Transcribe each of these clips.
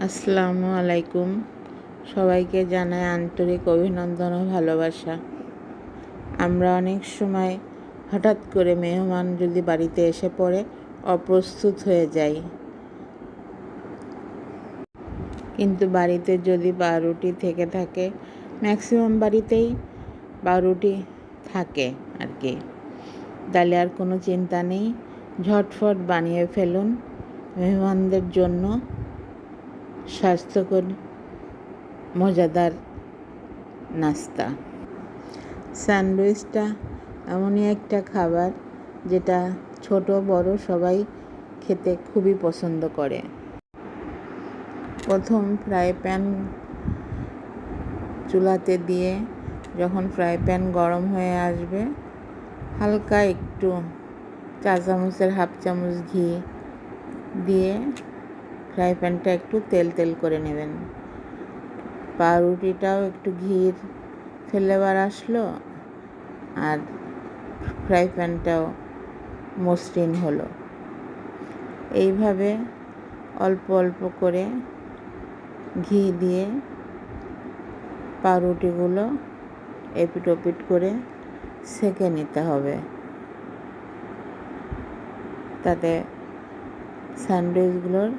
আসসালামু আলাইকুম। সবাইকে জানাই আন্তরিক অভিনন্দন ও ভালোবাসা। আমরা অনেক সময় হঠাৎ করে মেহমান যদি বাড়িতে এসে পড়ে অপ্রস্তুত হয়ে যাই, কিন্তু বাড়িতে যদি পাউরুটি থেকে থাকে, ম্যাক্সিমাম বাড়িতেই পাউরুটি থাকে আর কি, তাহলে আর কোনো চিন্তা নেই। ঝটফট বানিয়ে ফেলুন মেহমানদের জন্য স্বাস্থ্যকর মজাদার নাস্তা। স্যান্ডউইচটা এমনই একটা খাবার যেটা ছোট বড় সবাই খেতে খুবই পছন্দ করে। প্রথম ফ্রাই প্যান চুলাতে দিয়ে যখন ফ্রাই প্যান গরম হয়ে আসবে, হালকা একটু চা চামচের হাফ চামচ ঘি দিয়ে ফ্রাই প্যানটা একটু তেল তেল করে নেবেন। পাউরুটিটাও একটু ঘির ফ্লেভার আসলো আর ফ্রাই প্যানটাও মসৃণ হলো। এইভাবে অল্প অল্প করে ঘি দিয়ে পাউরুটিগুলো এপিট ওপিট করে সেঁকে নিতে হবে, তাতে স্যান্ডউইচগুলোর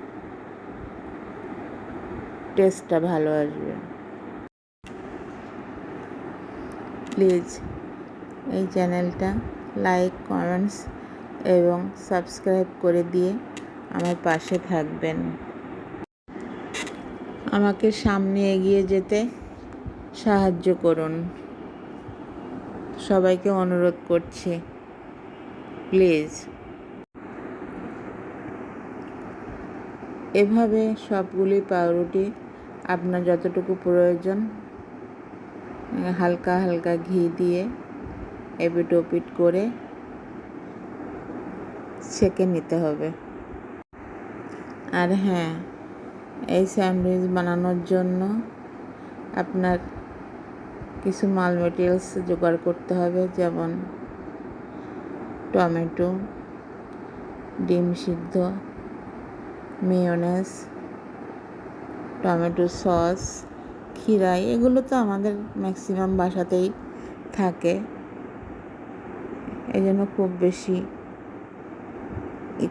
টেস্টটা ভালো আসবে। প্লিজ এই চ্যানেলটা লাইক, কমেন্টস এবং সাবস্ক্রাইব করে দিয়ে আমার পাশে থাকবেন। আমাকে সামনে এগিয়ে যেতে সাহায্য করুন, সবাইকে অনুরোধ করছি, প্লিজ। এভাবে সবগুলি পাউরুটি আপনার যতটুকু প্রয়োজন হালকা হালকা ঘি দিয়ে এপিট ওপিট করে সেঁকে নিতে হবে। আর হ্যাঁ, এই স্যান্ডউইচ বানানোর জন্য আপনার কিছু মাল মেটেরিয়ালস জোগাড় করতে হবে, যেমন টমেটো, ডিম সিদ্ধ, মেয়োনেজ, টমেটো সস, খিরাই, এগুলো তো আমাদের ম্যাক্সিমাম বাসাতেই থাকে, এই জন্য খুব বেশি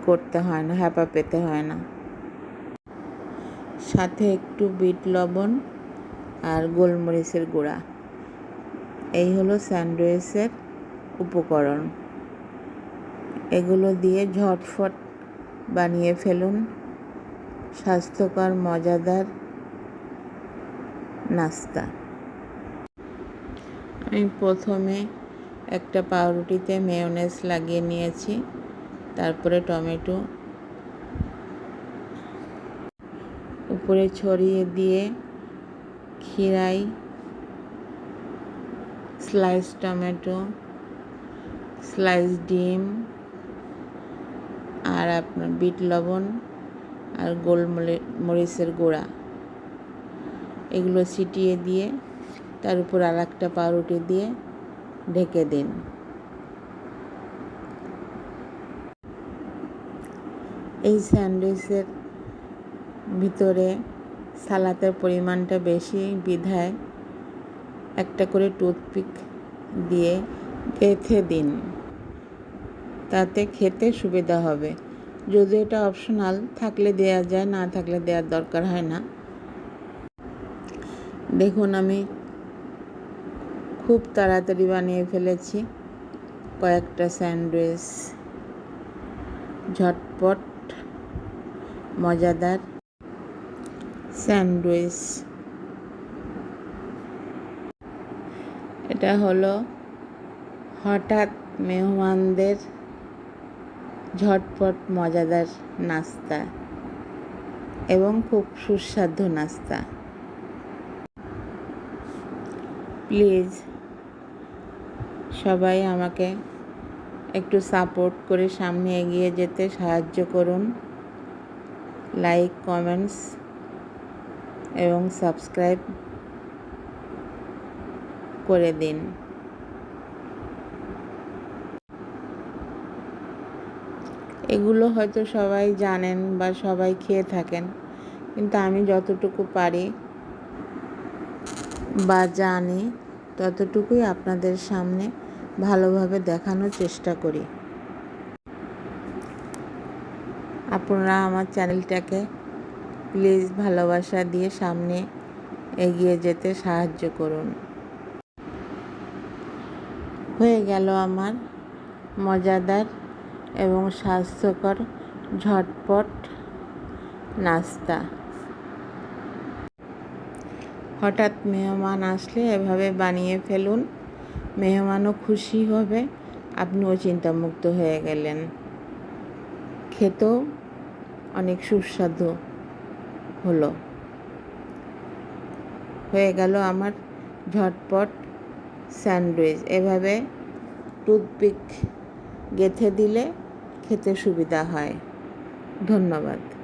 করতে হয় না, হ্যাপা পেতে হয় না। সাথে একটু বিট লবণ আর গোলমরিচের গুঁড়া, এই হলো স্যান্ডউইচের উপকরণ। এগুলো দিয়ে ঝটফট বানিয়ে ফেলুন স্বাস্থ্যকর মজাদার নাস্তা। আমি প্রথমে একটা পাউরুটিতে মেয়োনেজ লাগিয়ে নিয়েছি, তারপরে টমেটো উপরে ছড়িয়ে দিয়ে খিরাই, স্লাইস টমেটো, স্লাইস ডিম আর আপনার বিট লবণ আর গোলমরিচের গুঁড়া, এগুলো ছিটিয়ে দিয়ে তার উপর আর একটা পাউরুটি দিয়ে ঢেকে দিন। এই স্যান্ডউইচের ভিতরে সালাদের পরিমাণটা বেশি বিধায় একটা করে টুথপিক দিয়ে গেঁথে দিন, তাতে খেতে সুবিধা হবে। যদি এটা অপশনাল, থাকলে দেয়া যায়, না থাকলে দেওয়ার দরকার হয় না। দেখুন, আমি খুব তাড়াতাড়ি বানিয়ে ফেলেছি কয়েকটা স্যান্ডউইচ, ঝটপট মজাদার স্যান্ডউইচ। এটা হলো হঠাৎ মেহমানদের ঝটপট মজাদার নাস্তা এবং খুব সুস্বাদু নাস্তা। প্লিজ সবাই আমাকে একটু সাপোর্ট করে সামনে এগিয়ে যেতে সাহায্য করুন। লাইক, কমেন্টস এবং সাবস্ক্রাইব করে দিন। এগুলো হয়তো সবাই জানেন বা সবাই খেয়ে থাকেন, কিন্তু আমি যতটুকু পারি বা জানি ততটুকুই আপনাদের সামনে ভালোভাবে দেখানোর চেষ্টা করি। আপনারা আমার চ্যানেলটাকে প্লিজ ভালোবাসা দিয়ে সামনে এগিয়ে যেতে সাহায্য করুন। হয়ে গেল আমার মজাদার এবং স্বাস্থ্যকর ঝটপট নাস্তা। হঠাৎ মেহমান আসলে এভাবে বানিয়ে ফেলুন, মেহমানও খুশি হবে, আপনিও চিন্তামুক্ত হয়ে গেলেন। খেতেও অনেক সুস্বাদু হলো। হয়ে গেল আমার ঝটপট স্যান্ডউইচ। এভাবে টুথপিক গেঁথে দিলে খেতে সুবিধা হয়। ধন্যবাদ।